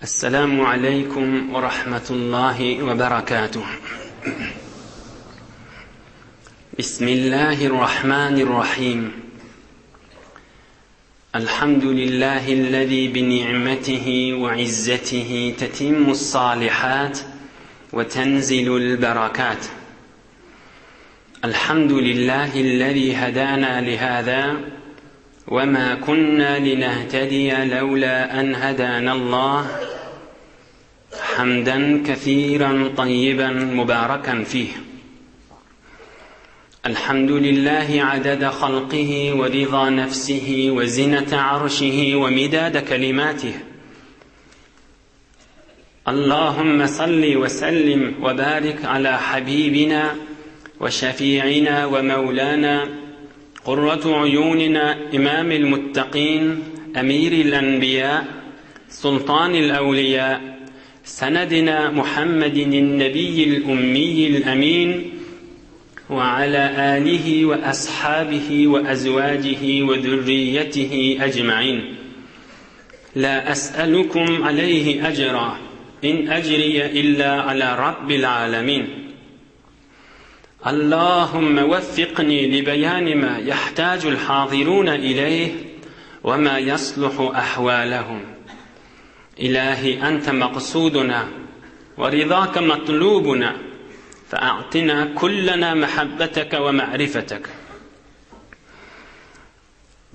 السلام عليكم ورحمة الله وبركاته. بسم الله الرحمن الرحيم. الحمد لله الذي بنعمته وعزته تتم الصالحات وتنزل البركات. الحمد لله الذي هدانا لهذا وما كنا لنهتدي لولا أن هدانا الله، حمدا كثيرا طيبا مباركا فيه. الحمد لله عدد خلقه ورضا نفسه وزنة عرشه ومداد كلماته. اللهم صل وسلم وبارك على حبيبنا وشفيعنا ومولانا قرة عيوننا إمام المتقين أمير الأنبياء سلطان الأولياء سندنا محمد النبي الأمي الأمين، وعلى آله وأصحابه وأزواجه وذريته أجمعين. لا أسألكم عليه أجرا إن أجري إلا على رب العالمين. اللهم وفقني لبيان ما يحتاج الحاضرون إليه وما يصلح أحوالهم. إلهي أنت مقصودنا ورضاك مطلوبنا، فأعطنا كلنا محبتك ومعرفتك.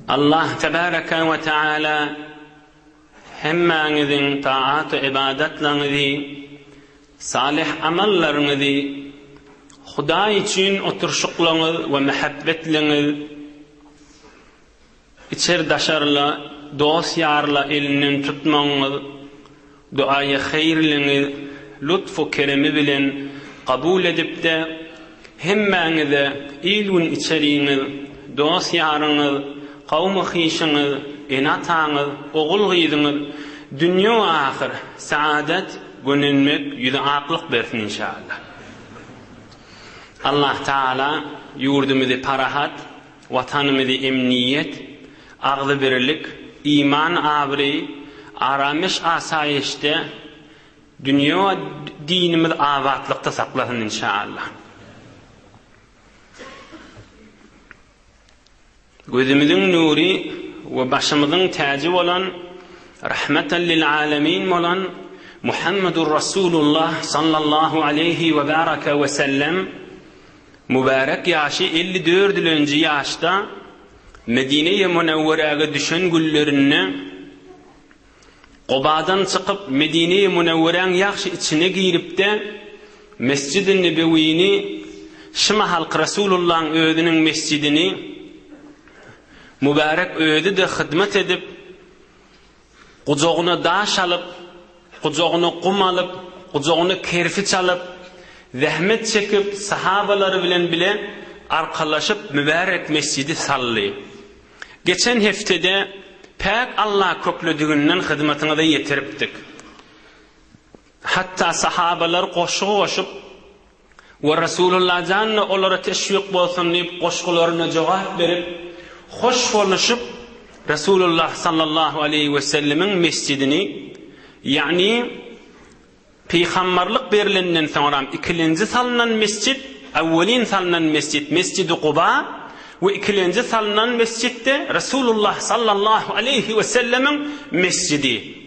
الله تبارك وتعالى hemmeňiziň taat ibadatlaryňyzy, salih amallarňyzy Hudaý için oturşuklaryňyz we mehabbetliňiz içer daşarla, dost ýarla eliniň tutmaňyz, duaýy haýrliňiz lütfu keremi bilen kabul edipde hemmeňize ilwin içeriňiz, dost ýaryňyz, kawmy hyşyňyz, enataňyz, ogul gyzyňyz dünýä we ahir saadet, gönenmek, ýüze aklyk bersin inşallah. Allah Teala yurdumuzy parahat, watanymyzy emniyet, agly birlik, iman abry, aramış asaýyşde, dünýä dinimiz awatlykda saklasyn inşallah. Gözümüziň nuri we başymyzyň täji bolan, rahmatan lil alamin bolan Muhammedur Rasulullah sallallahu aleyhi ve baraka ve sellem mübarek ýaşy 54-nji ýaşda Medine-i Munawwaraga düşen güllerini Qubadan çıkıp Medine-i Munawwaraň ýagşy içine giripde Mescid-i Nebewi'ni şima halk Rasulullah'ın özüniň mescidini mübarek öýde de hyzmat edip gujogyna daş alyp, gujogyna qum alyp, gujogyna kerfi çalyp, zahmet çekip sahabaları bilen arkalaşıp mübarek mescidi sally. Geçen heftede pek Allah köklediğinden hizmetine de yetiripdik. Hatta sahabalar koşup ve Resulullah canına onlara teşvik bolsun deyip koşkularına cevap verip hoş boluşup Resulullah sallallahu aleyhi ve sellemin mescidini, yani Peygamberlik berilenden sonra ikinci salınan mescid, evvelin salınan mescid Mescid-i Quba ve ikinci salınan mescidde Resulullah sallallahu aleyhi ve sellemin mescidi.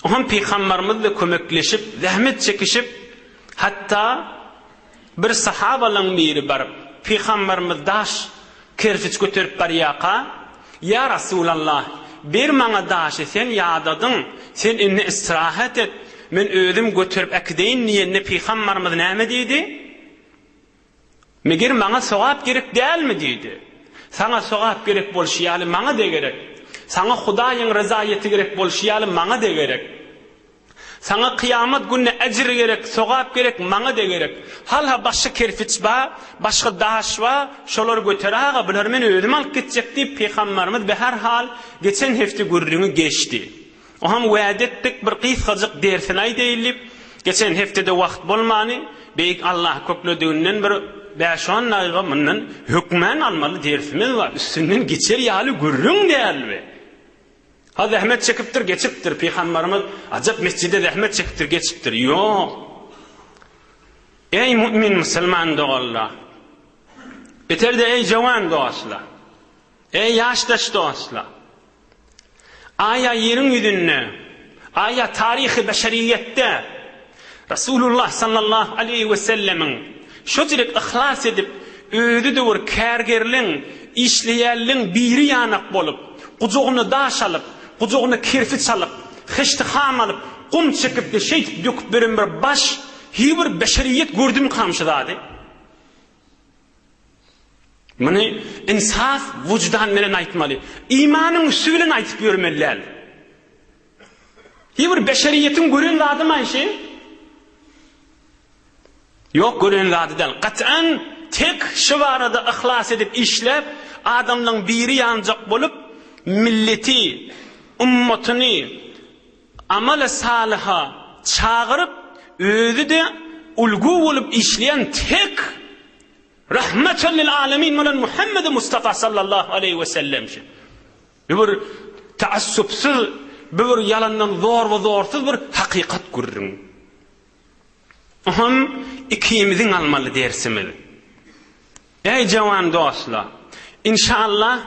Ohan Peygamberimizle kömekleşip, zahmet çekişip, hatta bir sahabalan biri barıp Peygamberimiz daş kerfiç götürüp baryaqa, ya Resulallah, bir maňa daşy sen ýadadyn, sen inni istirahat et, men özüm götürüp äkideýin diýende Peygamberimiz näme diýdi? Meger maňa sowap gerek dälmi diýdi? Saňa sowap gerek bolşýaly maňa da gerek. Saňa Hudaýyň ryzaýety gerek bolşýaly maňa da gerek. Saňa kıyamet gününe ejir gerek, sowap gerek maňa da gerek. Halha başga kerfiç ba, başga daş ba, şolar göteraga bular men özüm alyp getjek diýip Peygamberimiz be her hal geçen hefte gurrüňi geçdi. Oham wa'detdik bir qysgadyk dersini aýdylip, geçen heftede wagt bolmany, beýik Allah köklediğinden bir 5-10 ayga mundan hükmen almaly dersimiz var. Üstünden geçer ýaly gurrüň dälbi. Ha zahmet çekiptir, geçiptir. Peygamberimiz acap mescide zahmet çekiptir, geçiptir. Yok. Ey mümin Müslüman doğalla. Beter de ey cavan doğasla. Ey yaşdaş doğasla. Aya yerin yüzünne, aya tarihi beşeriyette Resulullah sallallahu aleyhi ve sellemin şöçülük ihlas edip ödü dövür kärgerliň, işleýärliň biri ýanak bolup, gujugyny daş alıp, gujugyny kirfi çalıp, hyştiham alıp, kum çekip de şeýt döküp beren bir baş, hiçbir beşeriyet gördüm kamşydy. Muni insaf wucdan bilen aýtmaly. İmanyň üsülen aýtyp ýörmeliler. Hiçbir beşeriyetin gören adam aýşy. Yok gören zady değil. Qat'an tek şu barada ihlas edip işlep adamlaryň biri ýanjak bolup milleti, ummatyny amala saliha çağırıp özü de ulgu bolup işleyen tek rahmeten lil alamin molan Muhammed Mustafa sallallahu aleyhi ve sellem. Bir taassupsuz, bir yalandan zor ve zorsuz bir hakikat görürüm. Aham ikimizin almalı dersimiz. Ey cavan dostlar, inşallah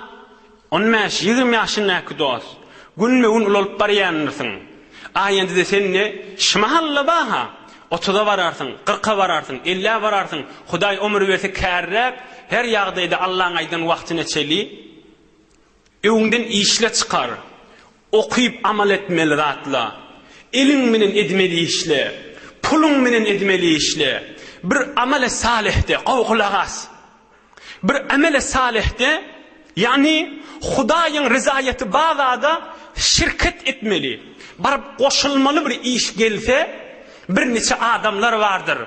15-20 yaşındaki dost, günme gün olup barayanırsın. Ayende de seninle şmahalla baha, 30'a vararsın, 40'a vararsın, 50'a vararsın. Huday ömür verse kärrep, her ýagdaýda Allah'ın aýdan wagtyna çeli, öňden işle çıkar, okuyup amal etmeli ratla, elin menen edmeli işle, pulun menen edmeli işle, bir amele salihde, qawqulagas, bir amele salihde, yani Hudaýyň rızayeti bagada şirket etmeli, barıp koşulmalı bir iş gelse, bir neçe adamlar vardır.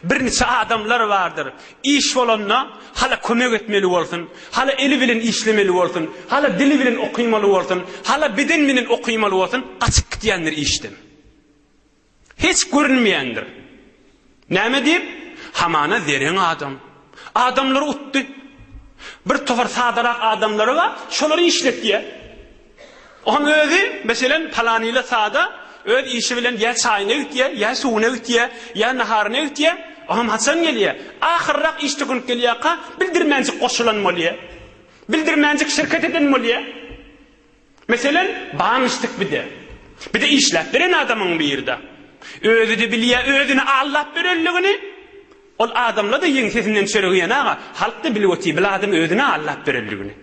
Bir neçe adamlar vardır. İş bolanna hala kömek etmeli bolsun, hala eli bilen işlemeli bolsun, hala dili bilen okuymalı bolsun, hala beden bilen okuymalı bolsun, açık gitýändir işden. Hiç görünmeýändir. Näme diýip? Hamana zeren adam. Adamlar utdy. Bir tofar sadarak adamları var, şolary işletdiýär. Oňa özü, meselen palanyla sada öz işi bilen ya çaýyna gitýär, ya suwuna gitýär, ya naharyna gitýär. Oňa haçan gelýär. Ahyrrak iş tükünip gelýärka bildirmenjik goşulan bolýar. Bildirmenjik şirket eden bolýar. Meselen baňyşdyk bide. Bide işläp beren adamyň birde. Özü de bilýär, özüne Allah berenligini. Ol adamla da ýeň sesinden çöreýän halkda bilýär, bil adam özüne Allah berenligini.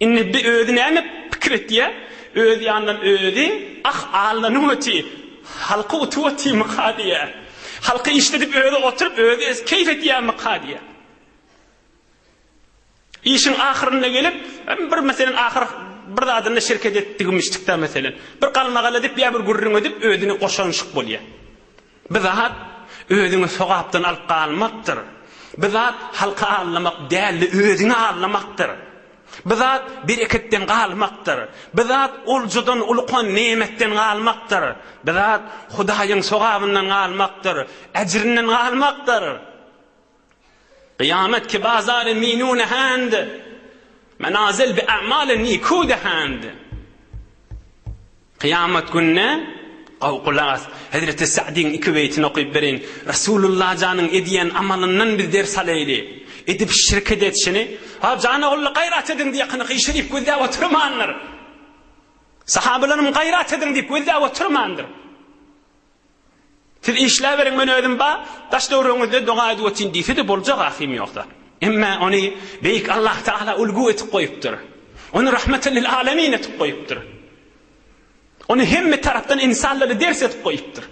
Inni bir özüne näme pikir etdiýär? Öz ýandan özü allanyň öti, halky utuwati maqadiýär. Halky işledip özü oturup özü keyf etdiýär maqadiýär. İşin ahyrına gelip bir meselen ahyr bir adamla şirket etdiňmişdikde meselen bir galmagaly dip ýa bir gurrun edip özüni goşanşyk bolýar. Bizat özüni sogapdan alyp galmakdyr. Bizat halka anlamak däli özüni anlamakdyr. Bizat bereketden galmakdyr. Bizat uljudan ulkan nemetden galmakdyr. Bizat Hudaýyň sogabyndan galmakdyr, ejrinden galmakdyr. Kıyamet ki bazar minun hand, menazil bi a'mal nikud hand. Kıyamet günne qawqulas Hazreti Sa'din iki beytini okuyup berin. Resulullah canın ediyen amalından bir ders alayli. Edip şirket etşini, ha canı oğlu gayrat edin diye kınık şerif gözde oturmandır. Sahabelerimiz gayrat edin diye gözde oturmandır. Siz işler verin ben ödüm ba, taş doğruğunuzda dua edin diye de bolacak ahim yoksa. Ama onu beyik Allah Teala ulgu etip koyuptur. Onu rahmeten lil alemin etip koyuptur. Onu hem taraftan insanları ders etip koyuptur.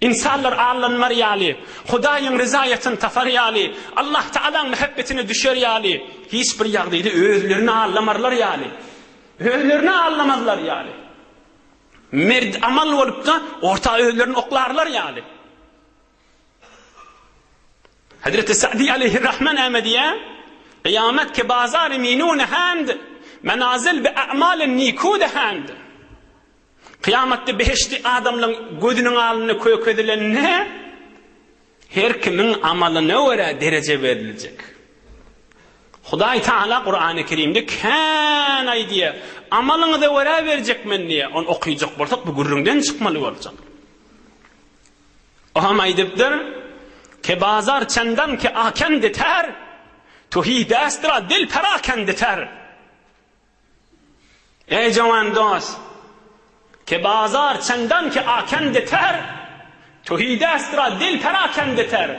İnsanlar ağlanmar yali, Hudaýyň rızayetini tafar yali, Allah Teala'nın muhabbetini düşer yali, hiçbir ýagdaýda özlerini ağlamarlar yali, özlerini ağlamazlar yali. Merd amal bolup da orta özlerini oklarlar yali. Hazreti Sa'di aleyhirrahman ämediýär, kıyamet ki bazar minun hand, menazil bi a'mal nikud hand. Kıyamette beşti adamların gözünün alını kökedilen ne? Her kimin amalına göre derece verilecek. Hudaý Taala Kur'an-ı Kerim'de kan aydiye amalyňy da wara berjekmen diye on okuyjak bolsak bu gürrüňden çykmaly boljak. Oham aýdypdyr ke bazar çendan ke aken deter tuhid astra dil peraken deter. Ey jawan dost, ke bazar çendan ke aken deter tuhid astra dil peraken deter.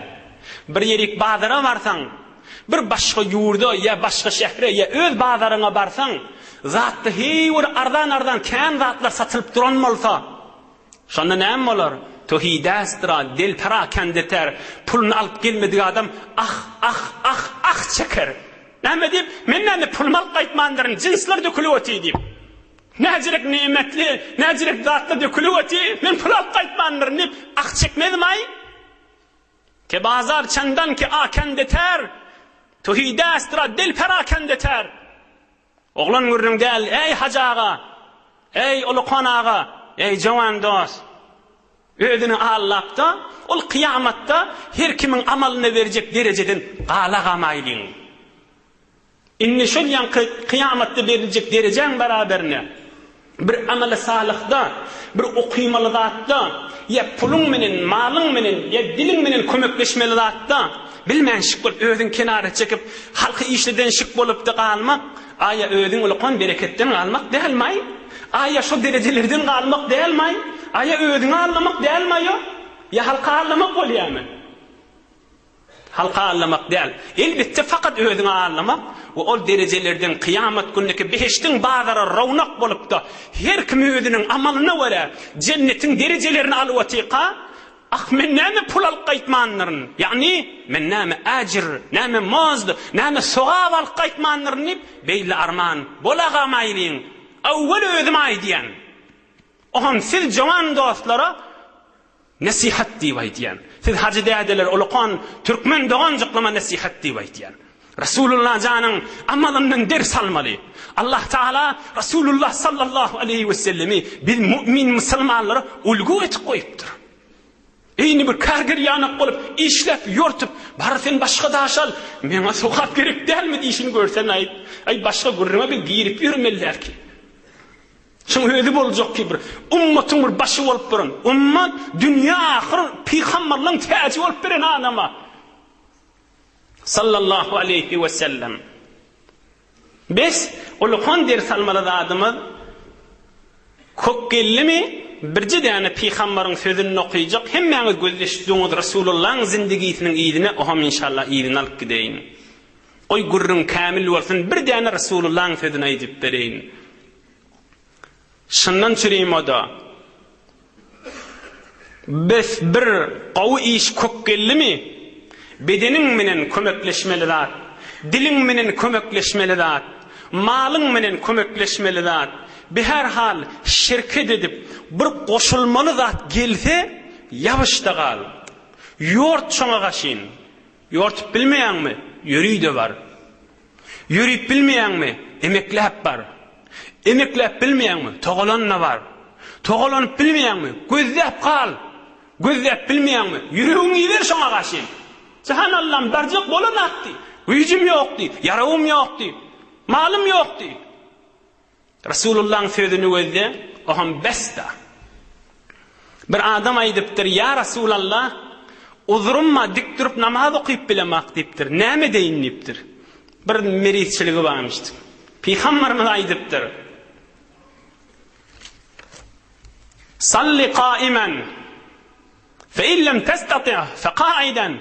Bir yerik bazara barsaň, bir başga ýurda ya başga şähre ya öz bazaryna barsaň, zatly hiwir ardan kän zatlar satylyp duran bolsa, şonda näme bolar? Tuhidastra dil peraken deter. Pulunu alıp gelmediği adam ah çeker. Näme diýip, men näme pulunu alyp gaýtmandyryn, jinsler dökülip öti diýip. Näjirek nimetli, näjirek zatly dökülip öti, men pul alyp gaýtmandyryn diýip ah çekmedimi? Ke bazar çendan ki aken deter. Tuhidastra dil peraken deter. Oglan gürrüň däl, ey hacı ağa, ey ulukan ağa, ey jawan dost. Ödünü Allah'ta, ol kıyamatta her kimin amalını verecek dereceden galagamayliň. İnni şol yan kıyamatta verilecek dereceň beraberine bir amala salihda, bir okuymaly zatda, ya pulun menen, malyň menen, ya diliň menen kömekleşmeli zatda bilmänşik bolup özüň kenara çekip halky işleden şik bolup da galmak, aya özüň ulkan bereketden galmak dälmi? Aya şu derecelerden galmak dälmi? Aya ödüňi anlamak dälmi? Ya halka anlamak bolýarmy? Halka anlamak däl. Elbetde fakat ödüňi anlamak we ol derecelerden kıyamet günneki beheştiň bazara rawnak bolup da her kim ödüniň amalyna göre cennetin derecelerini alyp otyka, men näme pul alyp gaýtmandyryn? Yani men näme ajr, näme mazd, näme sowab alyp gaýtmandyryn diýip beýle arman bolagamaylyň. Awwal ödüm aýdýan. Oham siz jawan dostlara nasihat diýip aýdýan. Siz hacı dädeler ulukan türkmen doganjyklama nasihat diýip aýdýan. Rasulullah janyň amalyndan ders almaly. Allah Taala Rasulullah sallallahu aleyhi we sellemi biz mümin musulmanlara ulgu etip goýupdyr. Eýni bir kargir ýanyk bolup işlep ýortup barfin başga daşal meňe sokap gerek dälmi diýişini görsen ay başga gurruma bir girip ýürmelär ki. Şoň özi boljak ki bir ummatyň bir başy bolup duran. Ummat dünýä ahir peýgamberliň täji bolup biren adama. Sallallahu aleyhi we sellem. Biz ulukan ders almaly adamyz kökkellimi birji däne peýgamberiň sözüni okuyjak, hemmeňiz gözleşdiňiz Rasulullahyň zindigisiniň ýylyna oham inşallah ýylyny alyp gideýin. Oy gurrun kamil bolsun, bir däne Rasulullahyň sözüni aýdyp bereýin. Şundan çüreyim o da. Biz bir qawy iş kökkelli mi? Bedenin menen kömekleşmeli zat, dilin menen kömekleşmeli zat, malyň menen kömekleşmeli zat. Bir her hal şirket edip bir goşulmaly zat gelse, ýabyşda gal. Ýort şoňa gaşyn. Ýort bilmeýänmi? Ýürüýde bar. Ýürüp bilmeýänmi? Emekläp bar. Emekläp bilmeýänmi? Togalanna bar. Togalanyp bilmeýänmi? Gözläp kal. Gözläp bilmeýänmi? Ýüregiňi ber şoňa gaşyn. Subhanallah, barjak bolanatdy. Güýjüm ýokdy, yarawym ýokdy, malym ýokdy. Rasulullah'ın sözünü gözle, oham besta. Bir adam aýdypdyr, ya Rasulallah, uzurumma dik durup namaz okuyup bilemek diýipdir. Näme deýin diýipdir. Bir meritçiligi barmyşdy. Peýgamberimiz aýdypdyr. Salli qa'iman fa in lam tastati' fa qa'idan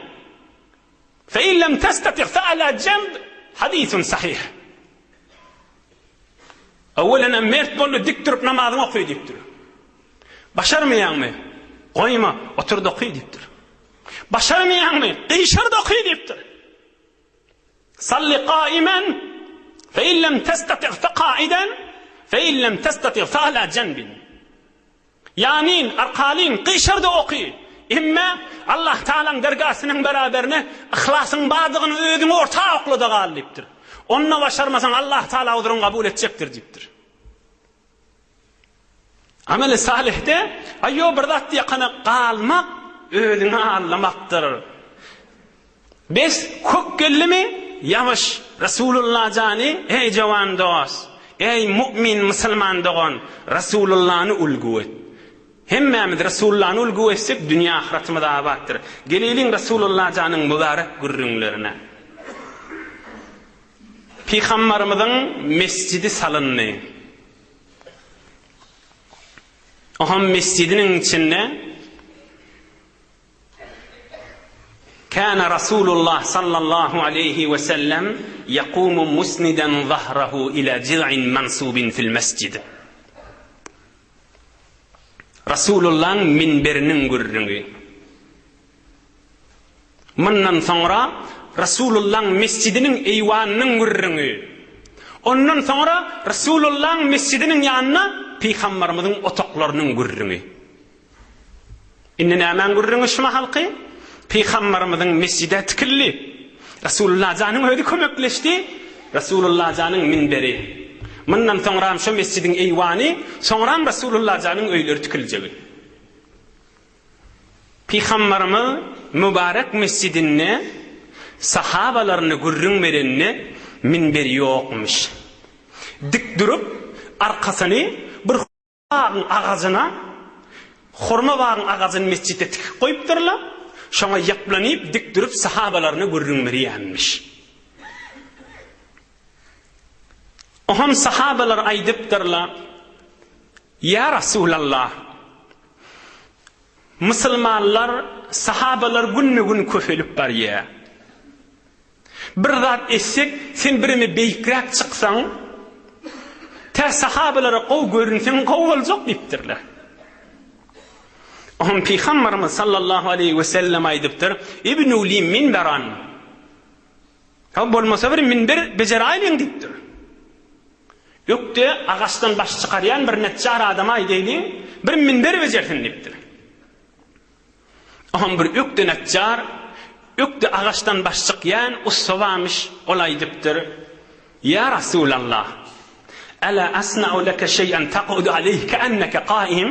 fa in lam tastati' fa ala janb. Hadisun sahih. Awwalan mert bolu dik durup namazyny okuy diýipdir. Başarmaýanmy? Goýma, oturda okuy diýipdir. Başarmaýanmy? Gyşarda okuy diýipdir. Salli qa'iman fa in lam tastati' fa qa'idan fa in lam tastati' fa ala janbin. Yani arqalyn gyşarda okuy. Imma Allah Taala'nın dergasynyň beraberine ihlasyn badygyny özüň orta oklada gal diýipdir. Onna başarmasan Allah Taala uduruny kabul etjekdir diýipdir. Ameli salihde aýo bir zat ýakana galmak özüňi anlamakdyr. Biz kökkellimi ýawaş Rasulullah jany ey jawan dost, Ey mu'min musulman dogan Rasulullah'ını ulgu et. Hemmemiz Rasulullah'ını ulgu etsek dünya ahiretimiz abattır. Gelelin Rasulullah canın mübarek gürrünlerine. Peygamberimizin mescidi salındı. Oham mescidinin içinde kana Rasulullah sallallahu aleyhi ve sellem yaqumu musniden zahrahu ila jiz'in mansubin fil mescid. Rasulullah'ın minberinin gürrünü. Bundan sonra Rasulullah'ın mescidinin eyvanının gürrünü. Ondan sonra Rasulullah'ın mescidinin yanına Peygamberimizin otoklarının gürrünü. İnne nämen gürrünü şuma halkı? Peygamberimizin mescide tikilli. Rasulullah canın öyle kömekleşti. Rasulullah canın minberi. Bundan sonra şu mescidin eyvanı, sonra Rasulullah canın öyleri tikilecek. Peygamberimiz mübarek mescidine sahabalarını gürrün verenine minberi yokmuş. Dik durup arkasını bir bağın ağacına, xurma bağın ağacını mescidde tikip koyuptırlar. Şoňa ýaplanyp dik durup sahabalaryny gürrünmeriýänmiş. Oham sahabalar aýdypdyrlar: "Ya Rasulallah, musulmanlar, sahabalar gün köfelip barýar. Bir zat etsek, sen birimi beýikräk çyksaň, ta sahabalara gow görünsen gow boljak" diýipdirler. Oham Peygamberimiz sallallahu aleyhi ve sellem aýdypdyr: "İbnu li minberan." Ha bolmasa bir minber bejeraylyň diýipdir. Ýokda agaçdan baş çykarýan bir netçar adam aýdylyň, bir minber bejersin diýipdir. Oham bir ýokda netçar, ýokda agaçdan baş çykýan ustawamyş, ol aýdypdyr: "Ya Rasulallah, ala asna'u laka şeý'an taqudu alayhi ka'annaka qa'im?"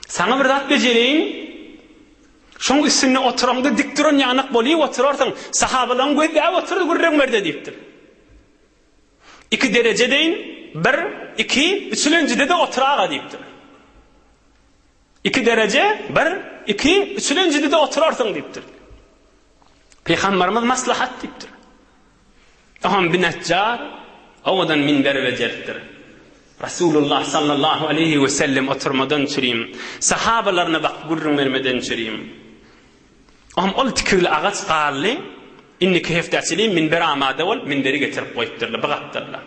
Sana bir zat bejereyin, şoň üstüne oturamda dik duran ýanyk boly oturarsyň, sahabalaryň gözde oturup gürrüň berde diýipdir. 2 derecedeyin, 1, 2, 3-nji de oturaga diýipdir. 2 derece, 1, 2, 3-nji de oturarsyň diýipdir. Peygamberimiz maslahat diýipdir. Aham binatjar, awadan minber bejeripdir. Rasulullah sallallahu aleyhi ve sellem oturmadan çüreyim. Sahabalarına bak gürrün vermeden çüreyim. Aham ol tikirli ağaç qarli, inniki heftasili minber amada ol, minberi getirip koyuptırlı, bıgattırlı.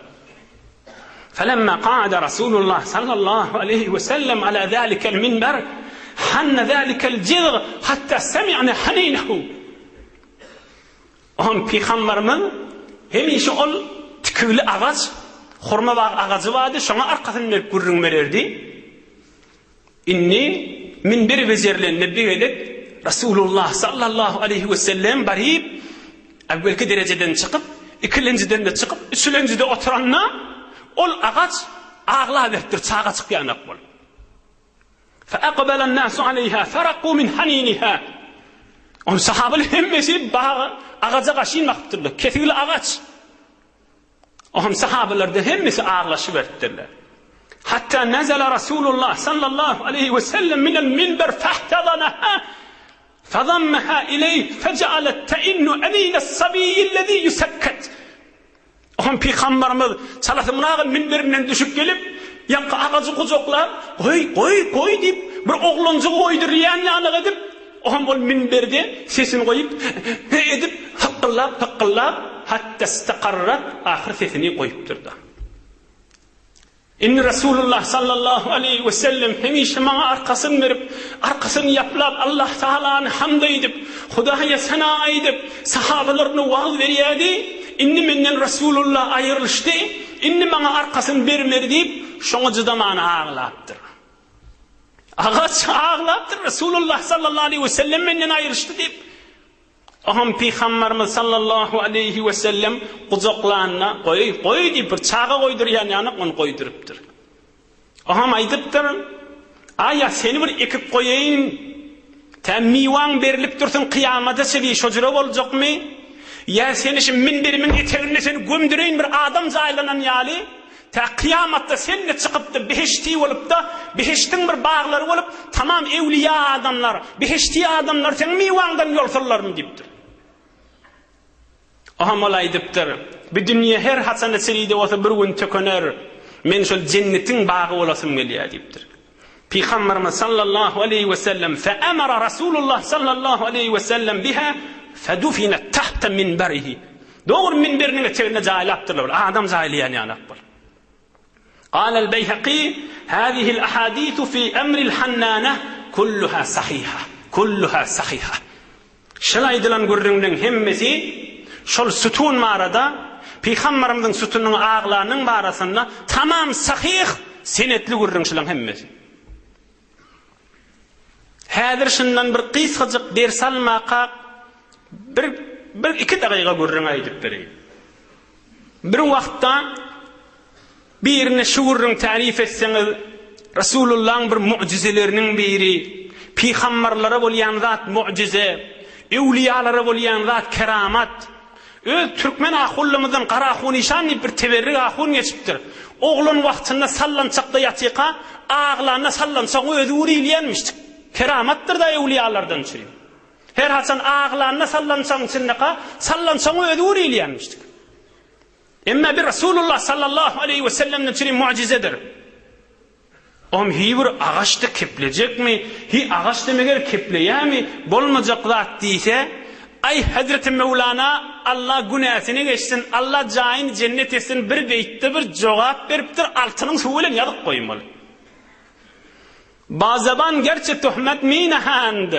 فَلَمَّا قَعَدَ رَسُولُ اللّٰهِ صَلَّى اللّٰهُ عَلَيْهِ وَسَلَّمْ عَلَى ذَٰلِكَ الْمِنْبَرِ حَنَّ ذَٰلِكَ الْجِذْغِ حَتَّى سَمِعْنَ حَنِينَهُ. Aham Peygamberimiz hem işi ol tikirli ağaç, xurma bağ ağacı vardı, şoňa arkasını verip gürrün bererdi. Inni minber bezerlenme beýlek Rasulullah sallallahu aleyhi ve sellem barip awvelki dereceden çıkıp, ikinciden de çıkıp, üçüncüde oturanna ol ağaç ağla veripdir, çağa çykýanak bol. Fa aqbala an-nasu aleyha faraqu min haniniha. On sahabalar hemmesi bağ ağaca gaşyn bakıpdyrlar, kesigli ağaç. Oham sahabalardan hemmesi ağlaşıp ettirler. Hatta nezala Rasulullah sallallahu aleyhi ve sellem minel minber fahtadanaha fadammaha ileyh fecealet ta'innu anines sabiyyillezî yusakkat. Oham Peygamberimiz salatımın minberinden düşüp gelip yanqa ağacı kucaklar koy deyip bir oğluncu koydurýan ýanyk edip oham bol minberde sesini koyup edip haqqıllap hatta istaqarrat ahir sesini koyupdurdy. İnni Rasulullah sallallahu aleyhi ve sellem hemişe maňa arkasyny berip, arkasyny yaplap Allah Taala'ny hamd edip, Hudaýa sana edip, sahabalaryna wagt berýärdi. Inni menden Rasulullah aýrylşdy, inni maňa arkasyny bermedi diýip, şoňa jydamany ağlapdyr. Ağaç ağlapdyr, Rasulullah sallallahu aleyhi ve sellem menden aýrylşdy diýip. Aham Peygamberimiz sallallahu aleyhi ve sellem kucaklarına koy deyip bir çağa koyduryan yani onu koyduruptur. Aham aýdypdyr, aya seni bir ekip koyayım, tam miwan berilip dursun kıyamata sebi şojura boljakmy? Ya seni şimdi minberimin eteğinde seni gömdüreyin bir adam zaylanan yali. Ta kıyamatta seninle çıkıp da behişti olup da behiştin bir bağları olup tamam evliya adamlar, behişti adamlar sen mivandan yol sırlar mı deyiptir. Ahamalay deyiptir. Bir dünya her hasanetçiliği de olsa bir gün tököner. Men şol cennetin bağı olasım geliyor deyiptir. Peygamberimiz sallallahu aleyhi ve sellem fe emara Resulullah sallallahu aleyhi ve sellem biha fedufinet tahta minberihi. Doğru minberinin eteğine cahil adam cahiliyen yani akbar. قال البيهقي هذه الأحاديث في أمر الحنانة كلها صحيحة şolaydylan gurrundan hemmesi şol sütun marada Peygamberimizin sütunun ağlarının barasında tamam sahih senetli gurrunçylan hemmesi. Häzir şundan bir qysgaçyk ders almaqa bir 2 daqiqa gurrun aýdyp bereyim. Bir wagtda birine şuurun tarif etseňiz Resulullah'ın bir mucizelerinin biri, peygamberlere bolýan zat mucize, evliyalara bolýan zat keramat. Türkmen ahullymyzyň Qaraxun nişan bir teberrik ahun geçipdir. Oğlun wagtynda sallançakda ýatyka, ağlarına sallançak özi urilýänmişdik. Keramatdır da evliyalardan çyry. Her haçan ağlarına sallançak içindeka sallançak özi urilýänmişdik. Emma bir Resulullah sallallahu aleyhi ve sellem'den çyry mucizedir. Hi bir ağaçta keplecek mi? Hi ağaç demeger kepleýärmi? Bolmajak zat diýse, ay Hazreti Mevlana Allah günäsini geçsin, Allah jaýyny cennet etsin bir beýtde bir jogap beripdir, altynyň suwy bilen ýazyp goýmaly. Bazaban gerçi töhmet mi nehand.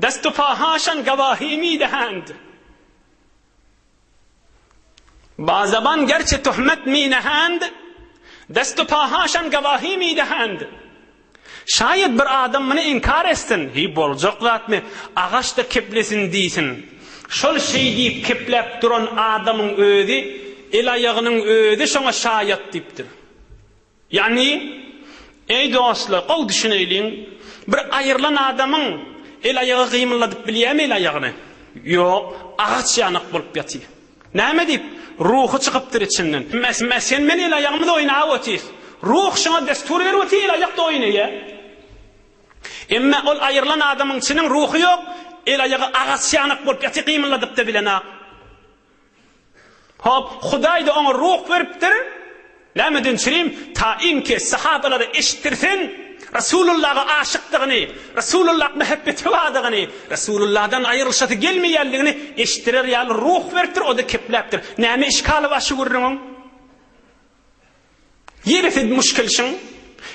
Destu fahaşan gavahi mi dehand. Bazaban gerçi töhmet mi nehand. Destu fahaşan gavahi mi dehand. Şayet bir adam bunu inkar etsin, hi boljak zat mı? Ağaçta keplesin diýsin. Şol şey diýip keplep duran adamyň özi, el ayağının özi şoňa şayet diýipdir. Yani ey dostlar, ol düşüneýin, bir aýyrlan adamyň el ayağı gymyladyp bilýärmi el ayagyny? Ýok, ağaç ýanyk bolup ýatyr. Näme diýip? Ruhu çıkıptır içinden. Sen men el ayağımda oynap otyr. Ruh şoňa destur berip otyr, el ayakda oýnaýa. Emma ol aýyrlan adamyň içiniň ruhy ýok, el ayağı ağaç ýanyk bolup ýatyr, gymyladyp da bilen. Hop, Hudaý da oňa ruh beripdir. Lämeden çyrim taimki sahabalary eşitdirsin. Resulullah'a aşıkdygyny, Resulullah'a mehebbeti wadygyny, Resulullah'dan aýrylşaty gelmeýänligini eşitdirer ýaly ruh beripdir, o da kepläpdir. Näme işgaly başy gurrun? Ýereti müşkilşiň,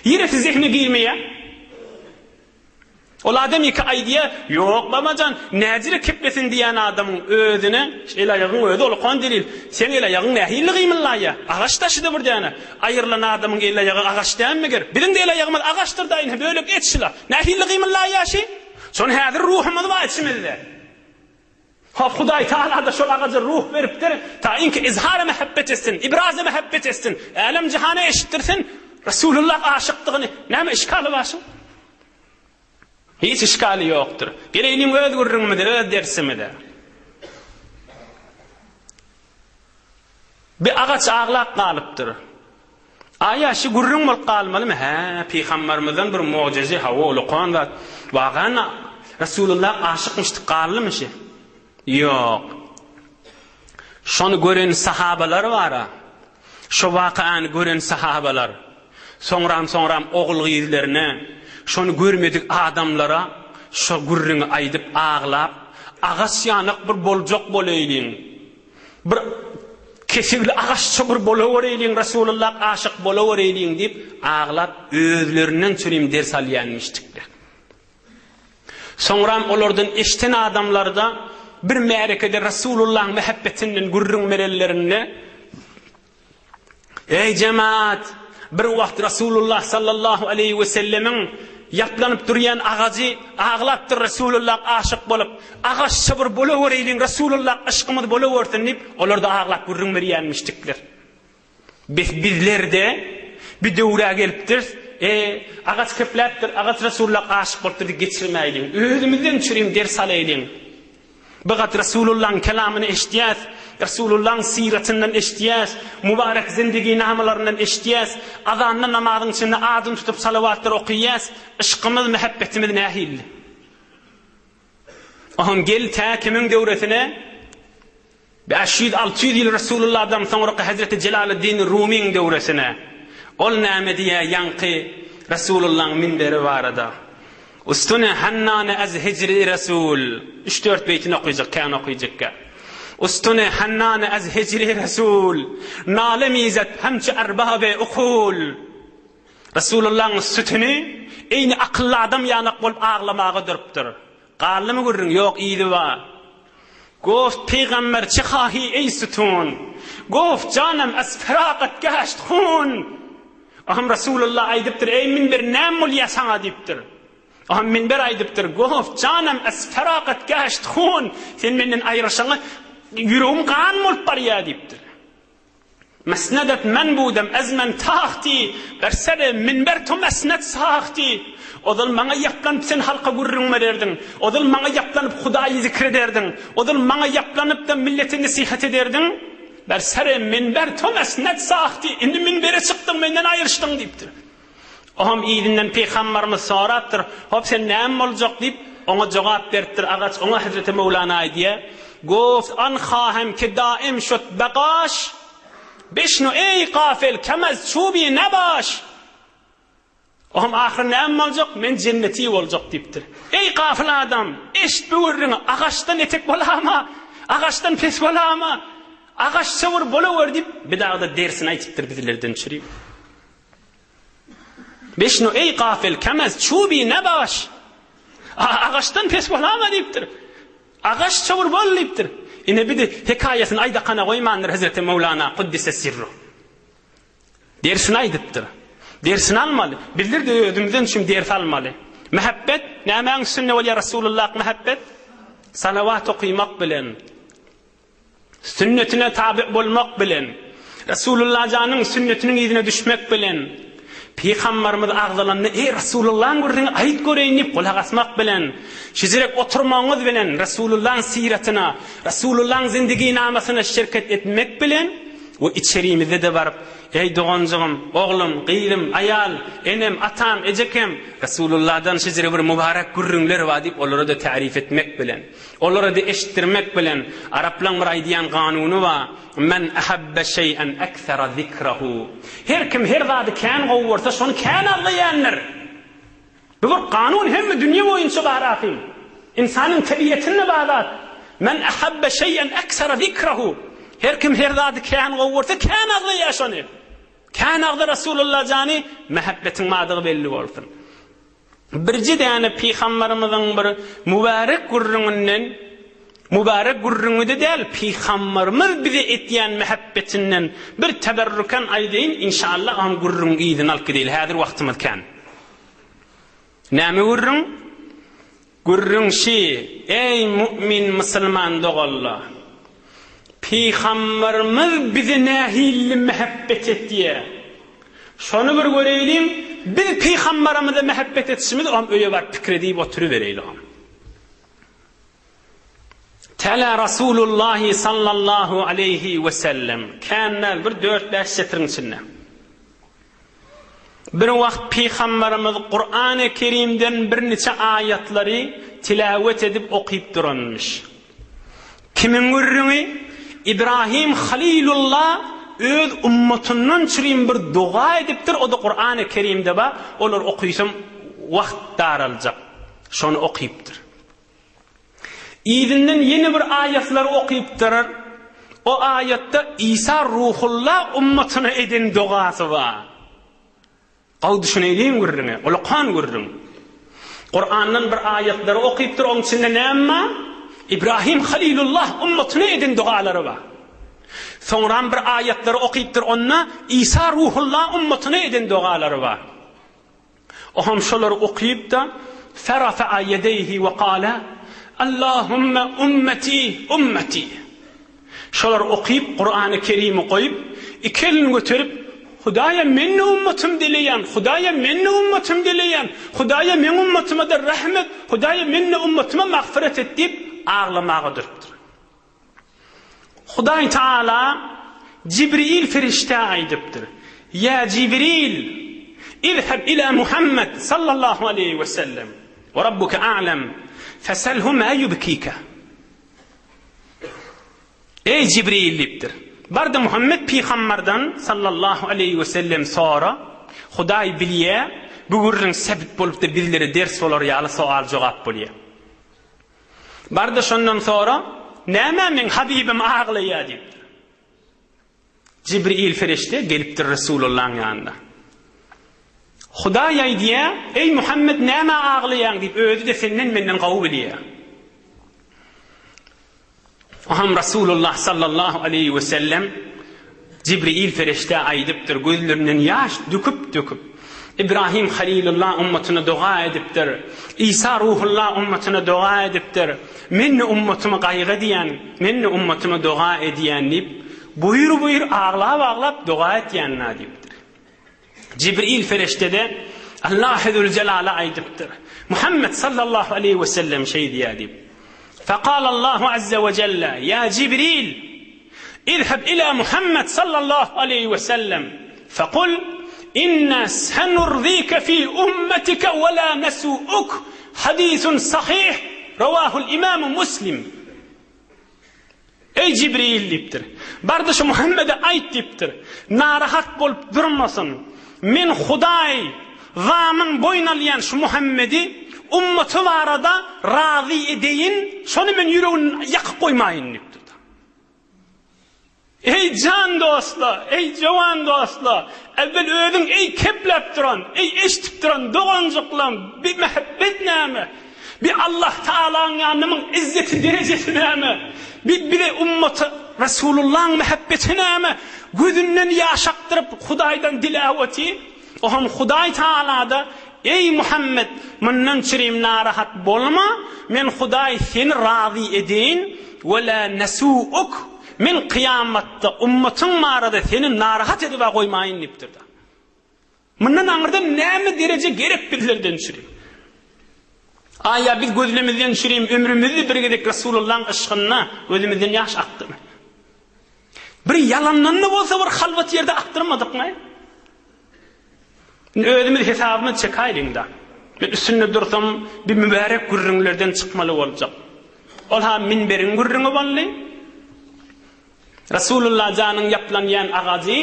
ýereti zihni girmeýär. Ol adam iki aýdýa, ýok babacan, näjire keplesin diýen adamyň özüne, el ayagyň özi olkan delil. Sen el ayagyň nähili gymylaýa? Ağaç taşydy bir däne. Aýyrlan adamyň el ayagy ağaç dämmeger. Bilen de el ayagyň ağaçdyr da ýene bölek etşila. Nähili gymylaýa şi? Şonu häzir ruhumyz bar içimizde. Hop Hudaý Taala da şol ağaca ruh beripdir. Taýinki izhar mehebbet etsin, ibraz mehebbet etsin. Alem cihana eşitdirsin. Resulullah aşykdygyny. Näme işgaly başy? Hiç işgali yoktur. Geleylim öz gurrunmudur, öz dersimidir. Bir ağaç ağlap kalıptır. Ayaşı gurrun bol kalmalı mı? Peygamberimizden bir mucize hava olukan da vağana Resulullah aşıkmıştı kallı mı şey? Yok. Şonu gören sahabalar var ha. Şu vakaan gören sahabalar. Sonram oğul giydilerine şonu görmedik adamlara şu gurrunu aydıp ağlap ağaç yanık bir bolcak bolayın bir kesigli ağaç çabur bolavereyliğin Resulullah aşık bolavereyliğin deyip ağlap özlerinden çürüyüm ders alyanmıştıklar. Sonram olardan eşten adamlarda bir merekede Resulullah'ın mehabbetinden gurrun merellerine ey cemaat bir vakt Resulullah sallallahu aleyhi ve sellemin yaplanıp duryan ağacı ağlaptır Resulullah aşık bolup ağaç sabır bolavereyliň Resulullah aşkymyz bolaversin deyip olar da ağlap gurrun berýänmişdikler. Bizlerde bir döwre gelipdir. Ağaç kepläpdir, ağaç Resulullah aşyk bolupdyr geçirmeýliň. Özümizden çürüm ders alaýlyň. Bigat Resulullah'ın kelamını eşdiyas, Resulullah'ın siretinden eşdiyas, mübarek zindigi namalarından eşdiyas, azanlı namazın içinde adın tutup salavatlar okuyas, ışkımız, muhabbetimiz nahil. Aham gel ta kimin devretine, 500-600 yıl Resulullah'dan sonra Hazreti Celaleddin Rumi'nin devresine, ol namediye yankı Resulullah'ın minberi varada. Ustune hannane az hicri Resul. 3-4 beytini okuyacak, kan okuyacak. Ustune hannane az hicri Resul. Nale mizet hemçi erbabe ukul. Resulullah'ın sütünü eyni akıllı adam yanak bolup ağlamağa duruptur. Qallı mı görün? Yok, iyidi var. Goft peygamber çıkahi ey sütun. Goft canım az feragat gaşt khun. Aham Resulullah aydiptir ey minber namul yasana diptir. Aham minber aydiptir gof canım as feragat gaşt khun. Sen menden ayrışana yüreğim kan mol parya diptir. Mesnedet menbudem azmen taxti bersere minber to mesnet saxti. Odal bana yaplanıp sen halka gurrun ederdin. Odal bana yaplanıp Hudayı zikrederdin. Odal bana yaplanıp da milleti nasihat ederdin. Bersere minber to mesnet saxti. Indi minbere çıktın menden ayrıştın diptir. Aham iyidinden peygamberimiz sorattır. Hop sen näme olacak dip ona cevap berdir. Ağaç ona Hazreti Mevlana diye. Goft an khahem ki daim şut baqaş. Bişnu ey gafil kemez çubi nebaş. Aham ahir näme olacak? Men cenneti olacak diptir. Ey gafil adam, eşit buyurun. Ağaçtan etek bolama. Ağaçtan pes bolama. Ağaç savur bolaver dip bir daha da dersini aytiptir bizlerden çürüyüp. Beşnu ey gafil kemez çubi nebaş. Ağaçtan pes bolama diptir. Ağaç savur bol diptir. Yine bir de hikayesini ayda kana koymandır Hazreti Mevlana Kuddise sirru. Dersini aydıptır. Dersini almalı. Bizler de ödümüzden şimdi ders almalı. Muhabbet, nemen sünne ve ya Resulullah muhabbet. Salavat okuymak bilen. Sünnetine tabi olmak bilen. Resulullah canın sünnetinin izine düşmek bilen. Peygamberimiz ağzalanını ey Resulullah'ın görünen ayet göreyinip kulak asmak bilen. Şizirek oturmağınız bilen Resulullah'ın siretine, Resulullah'ın zindigi namasına şirket etmek bilen. O içeriğimizde de varıp ey doğancığım, oğlum, kıyım, ayal, enem, atam, ecekem Resulullah'dan şizire bir mübarek gürrünler var deyip onları da tarif etmek bilen. Onları da eşittirmek bilen. Araplan bir aydiyan kanunu var. Men ahabbe şey'en ekthera zikrahu. Her kim her vadı kan qovursa şonu kan anlayanlar. Bu bir kanun hem dünya boyunca var afim. İnsanın tabiatine bağlı. Men ahabbe şey'en ekthera zikrahu. Her kim her vadı kan qovursa kan anlayan şonu. Kan ağda Resulullah cani muhabbetin madığı belli olsun. Birci yani Peygamberimizin bir mübarek gurrunu da değil, Peygamberimiz bize ettiyen muhabbetinden bir teberrüken aydeyin inşallah am gurrun iyidin alkı değil. Hadir vaktimiz kan. Näme gurrun? Gurrun şey, ey mümin Müslüman doğallah. Peygamberimiz bize nahilli muhabbet ettiye. Şonu bir göreyim, bir Peygamberimize muhabbet etişimiz am öyle var fikredeyip oturuvereyim. Tala Resulullah sallallahu aleyhi ve sellem kanal bir 4-5 setrin içinde. Bir vakt Peygamberimiz Kur'an-ı Kerim'den bir neçe ayetleri tilavet edip okuyup duranmış. Kimin gurruni? İbrahim Halilullah öz ummatundan çürüyüm bir dua ediptir. O da Kur'an-ı Kerim'de var. Onlar okuysam vakt daralacak. Şonu okuyuptur. İzinden yeni bir ayetleri okuyuptur. O ayette İsa ruhullah ummatına edin duası var. Qav düşüneyliyim gurrunu. Ola kan gurrunu. Kur'an'dan bir ayetleri okuyuptur. Onun içinde ne ama? İbrahim Halilullah ummatına edin duaları var. Sonra bir ayetleri okuyuptur onna İsa ruhullah ummatına edin duaları var. O ham şoları okuyup da ferafa'a yedeyhi ve kâle Allahümme ümmeti ümmeti. Şoları okuyup Kur'an-ı Kerim'i koyup iki elini götürüp Hudaya menne ummetim dileyen, Hudaya menne ummetim dileyen, Hudaya men ummetime de rahmet, Hudaya menne ummetime mağfiret et deyip ağlamağa durupdur. Hudaý Taala Cibril ferişte aýdypdyr. Ya Cibril, izhab ila Muhammed sallallahu aleyhi ve sellem ve rabbuka a'lem feselhu ma yubkika. Ey Cibril dipdir. Barda Muhammed Peygamberden sallallahu aleyhi ve sellem sonra Hudaý bilýär, bu gurrun sebep bolup da bizlere ders bolar ýaly soal jogap bolýar. Barda şondan sonra näme men Habibim ağlaýar dipdir. Cibril ferişte gelipdir Resulullah'ın yanında. Hudaý aýdýar, ey Muhammed näme ağlaýan dip özü de senden menden gawy bilýär. Aham Resulullah sallallahu aleyhi ve sellem Cibril ferişte aýdypdyr, gözlerinden ýaş döküp İbrahim Halilullah ummatına dua edipdir. İsa Ruhullah ummatına dua edipdir. Men ummatyma gaýga diýen, men ummatyma dua edýän dip buyur ağlap dua etýänler dipdir. Cibril ferişte de Allah Zul Celale aýdypdyr. Muhammed sallallahu aleyhi ve sellem şey diýär dip. فقال الله عز وجل يا جبريل اذهب إلى محمد صلى الله عليه وسلم فقل إنا سنرضيك في أمتك ولا نسوءك حديث صحيح رواه الإمام مسلم. Ey Cibril dipdir. Bardaşı Muhammed'e ayt dipdir. Narahat bolup durmasın. Men Hudaý zamyn boýnalýan şu Muhammedi ummaty barada razy edeýin, şonu men ýüregini ýakyp goýmaýyn dipdir. Ey can dostlar, ey jowan dostlar, evvel özüň ey keplep duran, ey eşitip duran doganjyklar, bir mehabbet näme? Bir Allah Taala'nın ýanynyň izzeti derejesi näme? Bir ummaty Resulullah'ın mehabbeti näme? Gözünden ýaşakdyryp Hudaýdan dilawati, oham Hudaý Taala'da ey Muhammed, menden çirim narahat bolma, men Hudaý seni razy edin, we la nasuuk, men kıyamatda ummatyň marada seni narahat edip goýmaýyn dipdir. Menden aňyrda näme derece gerek bizlerden çirim. Aya biz gözlemizden çirim ömrümizi birgedek Resulullah'ın ışkyna gözümizden ýaş akdymy. Bir yalandan da bolsa bir halvat ýerde aktyrmadyk-my? Özümüz hesabını çekaýlyň da. Ben üstünde dursam bir mübarek gürrüňlerden çykmaly boljak. Ol ha minberiň gürrüňi bolly. Resulullah janyň ýaplanýan agazy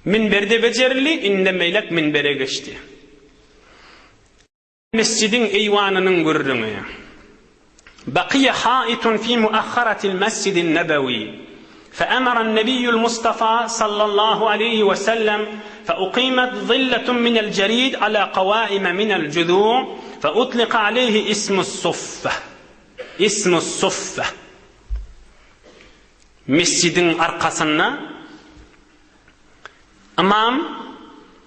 minberde bejerli, indemeýlek minbere geçdi. Mescidin eýwanynyň gürrüňi. Baqiya haitun fi muakharatil mescidin nabawi. فأمر النبي المصطفى صلى الله عليه وسلم فأقيمت ظلة من الجريد على قوائم من الجذوع فأطلق عليه اسم الصفة مسجدin arkasına imam